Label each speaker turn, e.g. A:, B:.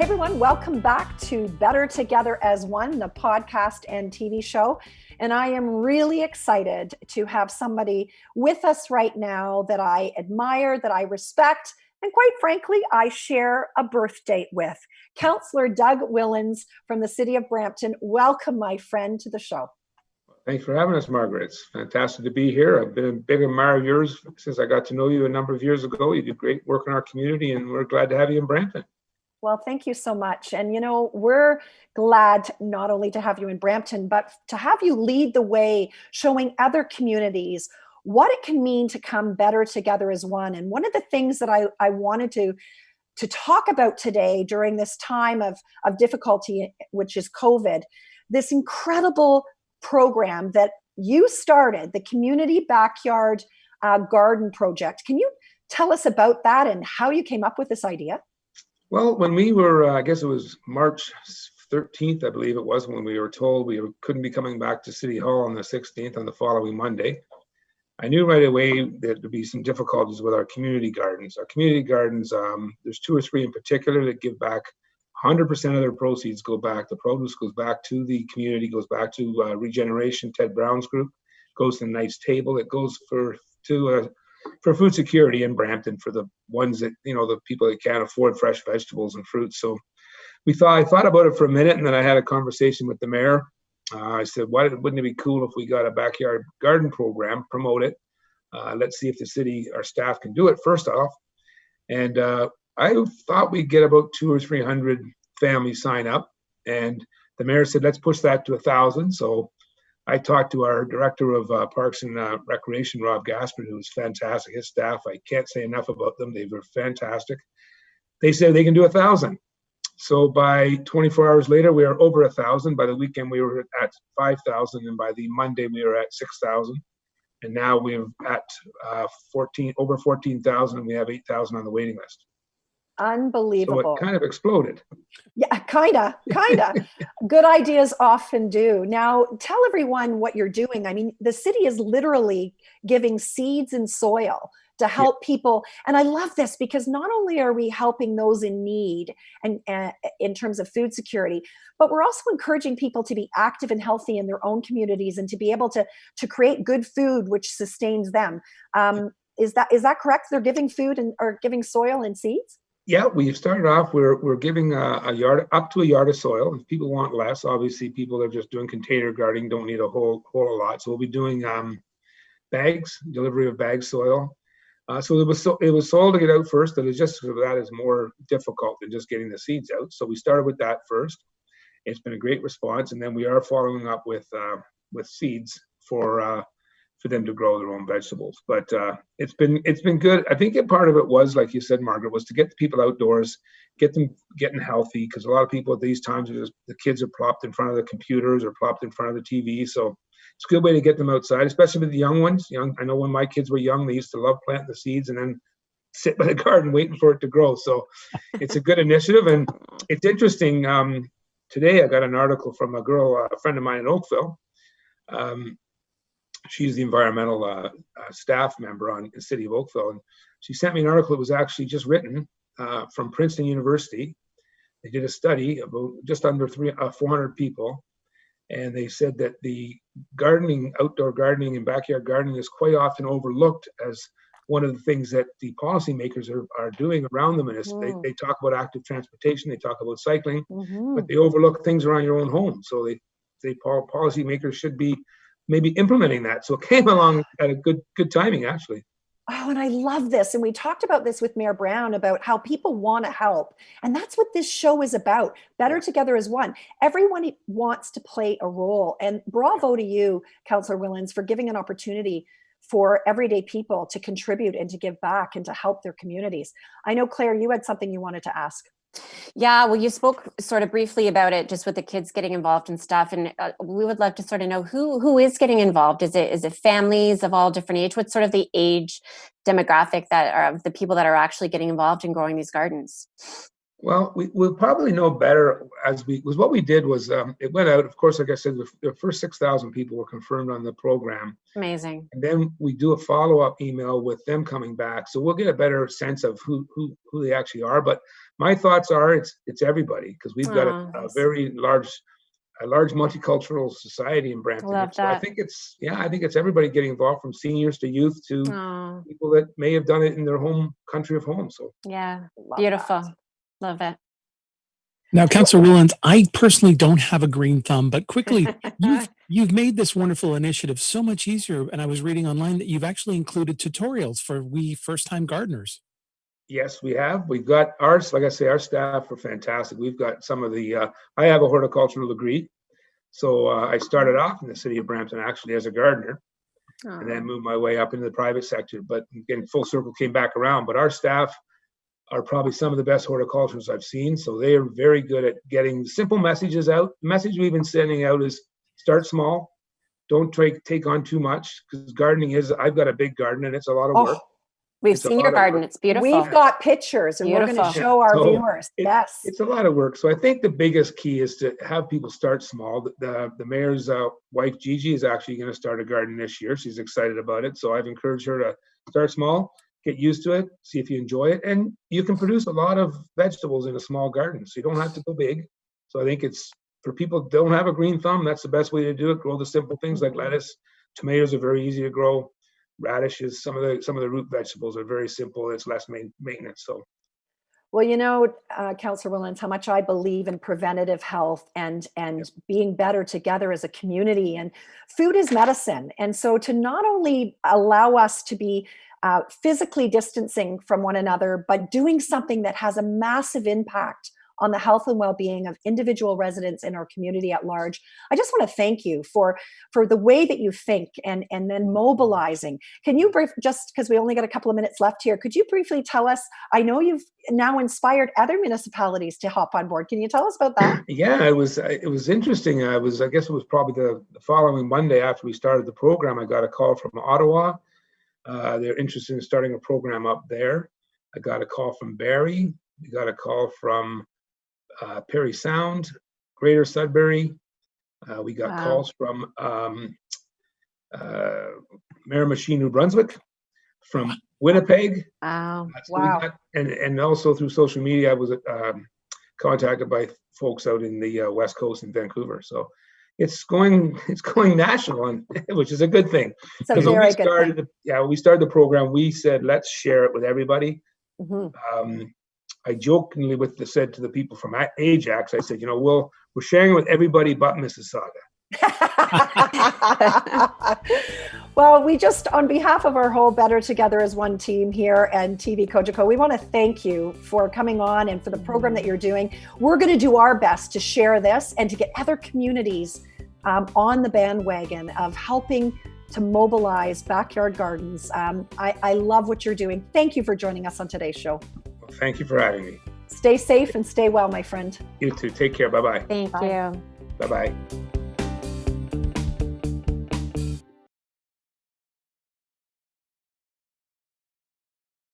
A: Hey everyone, welcome back to Better Together as One, the podcast and TV show. And I am really excited to have somebody with us right now that I admire, that I respect, and quite frankly, I share a birth date with. Councillor Doug Whillans from the city of Brampton. Welcome, my friend, to the show.
B: Thanks for having us, Margaret. It's fantastic to be here. I've been a big admirer of yours since I got to know you a number of years ago. You do great work in our community, and we're glad to have you in Brampton.
A: Well, thank you so much. And, you know, we're glad not only to have you in Brampton, but to have you lead the way, showing other communities what it can mean to come better together as one. And one of the things that I wanted to talk about today during this time of difficulty, which is COVID, this incredible program that you started, the Community Backyard Garden Project. Can you tell us about that and how you came up with this idea?
B: Well, when we were, I guess it was March 13th, I believe it was, when we were told we couldn't be coming back to City Hall on the 16th, on the following Monday, I knew right away that there'd be some difficulties with our community gardens. Our community gardens, there's 2 or 3 in particular that give back 100% of their proceeds go back. The produce goes back to the community, goes back to Regeneration, Ted Brown's group, goes to the Knights Table. It goes for food security in Brampton for the ones that, you know, the people that can't afford fresh vegetables and fruits. So I thought about it for a minute, and then I had a conversation with the mayor. I said, wouldn't it be cool if we got a backyard garden program, promote it? Let's see if the city, our staff can do it first off. And I thought we'd get about 200 or 300 families sign up. And the mayor said, let's push that to 1,000. So I talked to our director of Parks and Recreation, Rob Gaspard, who's fantastic. His staff, I can't say enough about them. They were fantastic. They said they can do 1,000. So by 24 hours later, we are over 1,000. By the weekend, we were at 5,000. And by the Monday, we were at 6,000. And now we're at over 14,000, and we have 8,000 on the waiting list.
A: Unbelievable.
B: So it kind of exploded.
A: Yeah, kind of. Good ideas often do. Now, tell everyone what you're doing. I mean, the city is literally giving seeds and soil to help people. And I love this because not only are we helping those in need and in terms of food security, but we're also encouraging people to be active and healthy in their own communities and to be able to create good food, which sustains them. Is that correct? They're giving food or giving soil and seeds?
B: Yeah, we started off, we're giving a yard, up to a yard of soil. If people want less, obviously people that are just doing container gardening don't need a whole lot. So we'll be doing bags, delivery of bag soil. So it was soil to get out first. The logistics of that is more difficult than just getting the seeds out. So we started with that first. It's been a great response, and then we are following up with seeds for them to grow their own vegetables. But it's been good. I think a part of it was, like you said, Margaret, was to get the people outdoors, get them getting healthy, because a lot of people at these times the kids are plopped in front of the computers or plopped in front of the TV. So it's a good way to get them outside, especially with the young ones. I know when my kids were young, they used to love planting the seeds and then sit by the garden waiting for it to grow. So it's a good initiative, and it's interesting. Today I got an article from a friend of mine in Oakville. She's the environmental staff member on the city of Oakville. And she sent me an article that was actually just written from Princeton University. They did a study about just under 400 people. And they said that the gardening, outdoor gardening and backyard gardening is quite often overlooked as one of the things that the policymakers are doing around them. And they talk about active transportation, they talk about cycling, but they overlook things around your own home. So they policymakers should be maybe implementing that. So it came along at a good timing, actually.
A: Oh, and I love this. And we talked about this with Mayor Brown about how people want to help. And that's what this show is about. Better Together as One. Everyone wants to play a role. And bravo to you, Councillor Whillans, for giving an opportunity for everyday people to contribute and to give back and to help their communities. I know, Claire, you had something you wanted to ask.
C: Yeah, well, you spoke sort of briefly about it, just with the kids getting involved and stuff, and we would love to sort of know who is getting involved. Is it families of all different age? What's sort of the age demographic that are of the people that are actually getting involved in growing these gardens?
B: Well, we'll probably know better what we did was it went out. Of course, like I said, the first 6,000 people were confirmed on the program.
C: Amazing.
B: And then we do a follow-up email with them coming back. So we'll get a better sense of who they actually are. But my thoughts are it's everybody, because we've got a very large multicultural society in Brampton.
C: Love
B: So
C: that.
B: I think it's everybody getting involved, from seniors to youth to people that may have done it in their home country of home. So
C: yeah,
A: Love
C: beautiful.
A: that.
C: Love it.
D: Now, Councillor Whillans, I personally don't have a green thumb, but quickly, you've made this wonderful initiative so much easier. And I was reading online that you've actually included tutorials for we first-time gardeners.
B: Yes, we have. We've got ours. Like I say, our staff are fantastic. We've got some of the. I have a horticultural degree, so I started off in the city of Brampton actually as a gardener, and then moved my way up into the private sector. But again, full circle came back around. But our staff are probably some of the best horticulturists I've seen. So they are very good at getting simple messages out. The message we've been sending out is start small. Don't take on too much, because gardening is, I've got a big garden and it's a lot of work.
C: We've seen your garden. It's beautiful.
A: We've got pictures and we're going to show our viewers. Yes.
B: It's a lot of work. So I think the biggest key is to have people start small. The mayor's wife, Gigi, is actually going to start a garden this year. She's excited about it. So I've encouraged her to start small, get used to it, see if you enjoy it. And you can produce a lot of vegetables in a small garden, so you don't have to go big. So I think it's, for people that don't have a green thumb, that's the best way to do it. Grow the simple things like lettuce. Tomatoes are very easy to grow. Radishes, some of the root vegetables are very simple. It's less maintenance. So,
A: well, you know, Councillor Whillans, how much I believe in preventative health and being better together as a community. And food is medicine. And so to not only allow us to be physically distancing from one another, but doing something that has a massive impact on the health and well-being of individual residents in our community at large. I just want to thank you for the way that you think and then mobilizing. Can you just because we only got a couple of minutes left here, could you briefly tell us, I know you've now inspired other municipalities to hop on board. Can you tell us about that?
B: Yeah, it was interesting. I guess it was probably the following Monday after we started the program, I got a call from Ottawa. They're interested in starting a program up there. I got a call from Barrie. We got a call from Perry Sound, Greater Sudbury. We got calls from Miramichi, New Brunswick, from Winnipeg.
A: Wow.
B: And also through social media, I was contacted by folks out in the West Coast in Vancouver. So it's going national, which is a good thing.
A: It's a very good thing.
B: When we started the program, we said, let's share it with everybody. Mm-hmm. I jokingly said to the people from Ajax, I said, we're sharing with everybody but Mississauga.
A: Well, we just, on behalf of our whole Better Together as One team here and TV Cogeco, we want to thank you for coming on and for the program that you're doing. We're going to do our best to share this and to get other communities on the bandwagon of helping to mobilize backyard gardens. I love what you're doing. Thank you for joining us on today's show.
B: Well, thank you for having me.
A: Stay safe and stay well, my friend.
B: You too. Take care. Bye-bye.
C: Thank you.
B: Bye-bye.